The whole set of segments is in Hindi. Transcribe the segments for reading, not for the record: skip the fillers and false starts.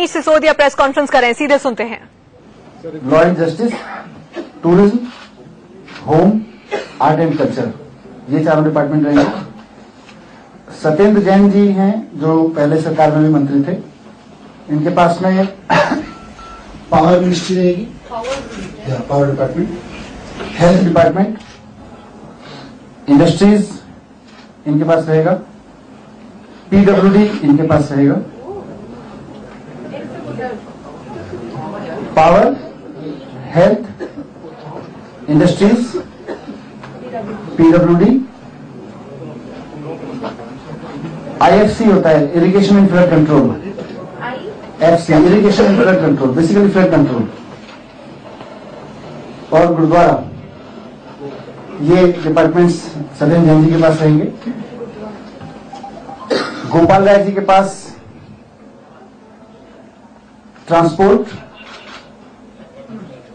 मनीष सिसोदिया प्रेस कॉन्फ्रेंस करें, सीधे सुनते हैं। Law and justice, tourism, home, art and culture, ये चारों डिपार्टमेंट रहेंगे। सत्येंद्र जैन जी हैं जो पहले सरकार में भी मंत्री थे, इनके पास में पावर मिनिस्ट्री रहेगी, power department, health department, industries इनके पास रहेगा, पीडब्ल्यूडी इनके पास रहेगा, power, health, industries, PWD, IFC होता है irrigation and flood control, FC irrigation and flood control, basically flood control, और गुरुद्वारा, ये डिपार्टमेंट्स सत्येंद्र जैन जी के पास रहेंगे। गोपाल राय जी के पास ट्रांसपोर्ट,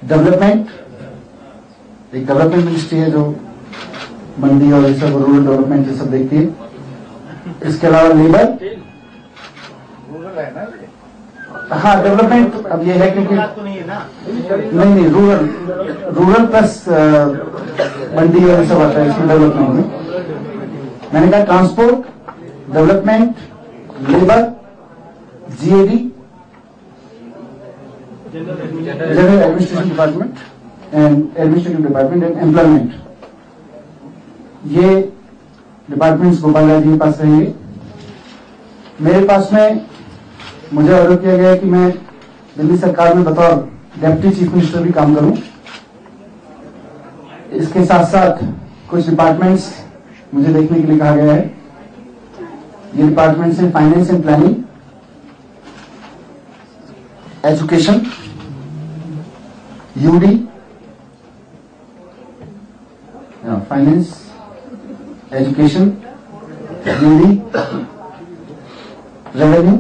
डेवलपमेंट, एक डेवलपमेंट मिनिस्ट्री है जो मंडी और ये सब रूरल डेवलपमेंट ये सब देखती है। इसके अलावा लेबर, हाँ डेवलपमेंट अब ये है क्योंकि नहीं रूरल प्लस मंडी और ये सब आता है इसमें डेवलपमेंट में। मैंने कहा transport, development, labour, GAD, general administration department and administrative department and employment, ये डिपार्टमेंट्स गोपाल राय जी के पास रहेंगे। मेरे पास में मुझे ऑर्डर किया गया है कि मैं दिल्ली सरकार में बतौर डेप्टी चीफ मिनिस्टर भी काम करूं। इसके साथ साथ कुछ डिपार्टमेंट्स मुझे देखने के लिए कहा गया है। ये डिपार्टमेंट्स हैं finance and planning, education, UD, finance, education, UD, revenue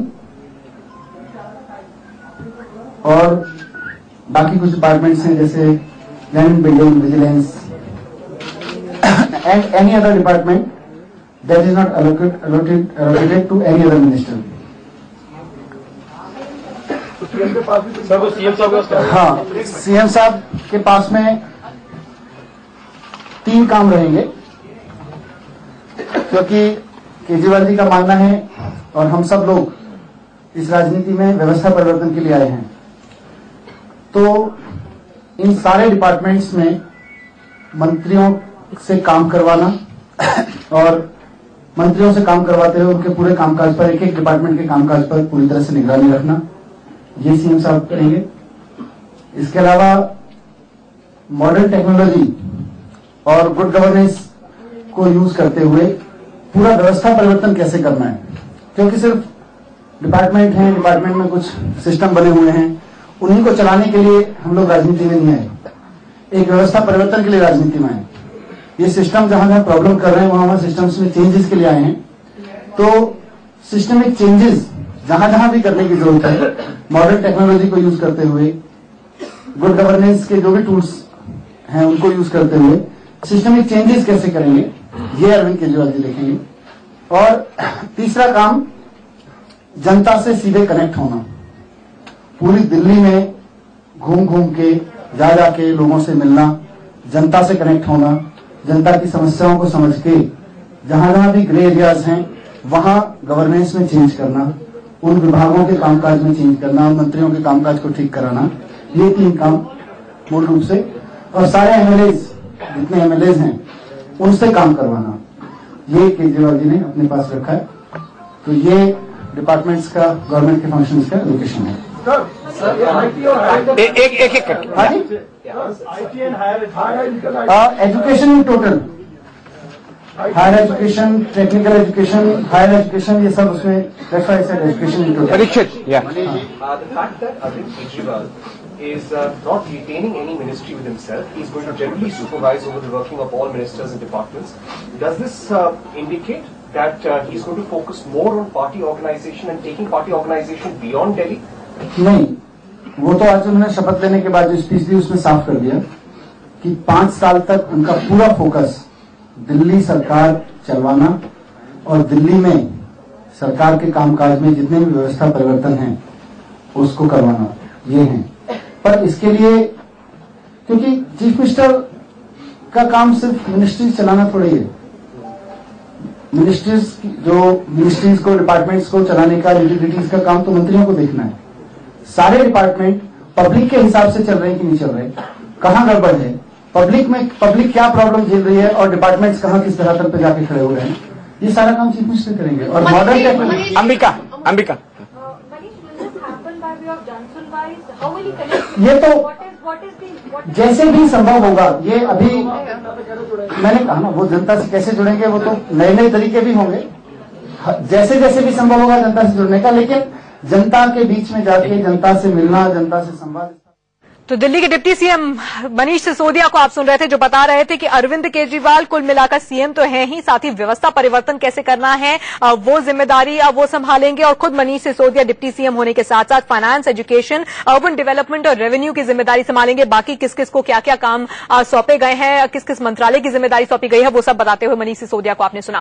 और बाकी कुछ डिपार्टमेंट्स हैं जैसे land building, vigilance and any other department that is not allocated to any other minister. हाँ, सीएम साहब के पास में 3 काम रहेंगे क्योंकि केजरीवाल जी का मानना है और हम सब लोग इस राजनीति में व्यवस्था परिवर्तन के लिए आए हैं, तो इन सारे डिपार्टमेंट्स में मंत्रियों से काम करवाना और मंत्रियों से काम करवाते हुए उनके पूरे कामकाज पर, एक एक डिपार्टमेंट के कामकाज पर पूरी तरह से निगरानी रखना, ये सीएम साहब करेंगे। इसके अलावा मॉडर्न टेक्नोलॉजी और गुड गवर्नेंस को यूज करते हुए पूरा व्यवस्था परिवर्तन कैसे करना है, क्योंकि सिर्फ डिपार्टमेंट हैं, डिपार्टमेंट में कुछ सिस्टम बने हुए हैं, उन्हीं को चलाने के लिए हम लोग राजनीति में नहीं आए, एक व्यवस्था परिवर्तन के लिए राजनीति में आए। ये सिस्टम जहां जहां प्रॉब्लम कर रहे हैं वहां सिस्टम्स में चेंजेस के लिए आए हैं, तो सिस्टमिक चेंजेस जहां जहां भी करने की जरूरत है, मॉडर्न टेक्नोलॉजी को यूज करते हुए, गुड गवर्नेंस के जो भी टूल्स हैं उनको यूज करते हुए सिस्टमिक चेंजेस कैसे करेंगे, ये अरविंद केजरीवाल जी देखेंगे। और तीसरा काम, जनता से सीधे कनेक्ट होना, पूरी दिल्ली में घूम घूम के जा जाके लोगों से मिलना, जनता से कनेक्ट होना, जनता की समस्याओं को समझ के जहां जहां भी ग्रे एरियाज हैं वहां गवर्नेंस में चेंज करना, उन विभागों के कामकाज में चेंज करना, मंत्रियों के कामकाज को ठीक कराना, ये 3 काम मूल रूप से। और सारे एमएलएज, जितने एमएलएज हैं उनसे काम करवाना, ये केजरीवाल जी ने अपने पास रखा है। तो ये डिपार्टमेंट्स का, गवर्नमेंट के फंक्शंस का लोकेशन है। एक education in total, higher education, technical education, higher education, ये सब उसमें education in total. Parikshit, is not retaining any ministry with himself. He is going to generally supervise over the working of all ministers and departments. Does this indicate that he is going to focus more on party organization and taking party organization beyond Delhi? नहीं, वो तो आज उन्होंने शपथ लेने के बाद जो स्पीच दी उसमें साफ कर दिया कि 5 साल तक उनका पूरा फोकस दिल्ली सरकार चलवाना और दिल्ली में सरकार के कामकाज में जितने भी व्यवस्था परिवर्तन हैं उसको करवाना, ये है। पर इसके लिए, क्योंकि चीफ मिनिस्टर का काम सिर्फ मिनिस्ट्रीज चलाना थोड़ी है, मिनिस्ट्रीज को, डिपार्टमेंट्स को चलाने का, यूटिलिटीज का काम तो मंत्रियों को देखना है। सारे डिपार्टमेंट पब्लिक के हिसाब से चल रहे हैं कि नहीं चल रहे, कहां गड़बड़ है, पब्लिक क्या प्रॉब्लम झेल रही है और डिपार्टमेंट्स कहां किस धरातल पर जाके खड़े हो रहे हैं, ये सारा काम चीफ मिनिस्टर करेंगे। और मॉडल अंबिका ये तो जैसे भी संभव होगा, ये अभी मैंने कहा ना, वो जनता से कैसे जुड़ेंगे, वो तो नए नए तरीके भी होंगे, जैसे जैसे भी संभव होगा जनता से जुड़ने का, लेकिन जनता के बीच में जाके जनता से मिलना, जनता से संवाद। तो दिल्ली के डिप्टी सीएम मनीष सिसोदिया को आप सुन रहे थे, जो बता रहे थे कि अरविंद केजरीवाल कुल मिलाकर सीएम तो है ही, साथ ही व्यवस्था परिवर्तन कैसे करना है वो जिम्मेदारी वो संभालेंगे, और खुद मनीष सिसोदिया डिप्टी सीएम होने के साथ साथ फाइनेंस, एजुकेशन, अर्बन डेवलपमेंट और रेवेन्यू की जिम्मेदारी संभालेंगे। बाकी किस किस को क्या क्या काम सौंपे गए हैं, किस किस मंत्रालय की जिम्मेदारी सौंपी गई है, वो सब बताते हुए मनीष सिसोदिया को आपने सुना।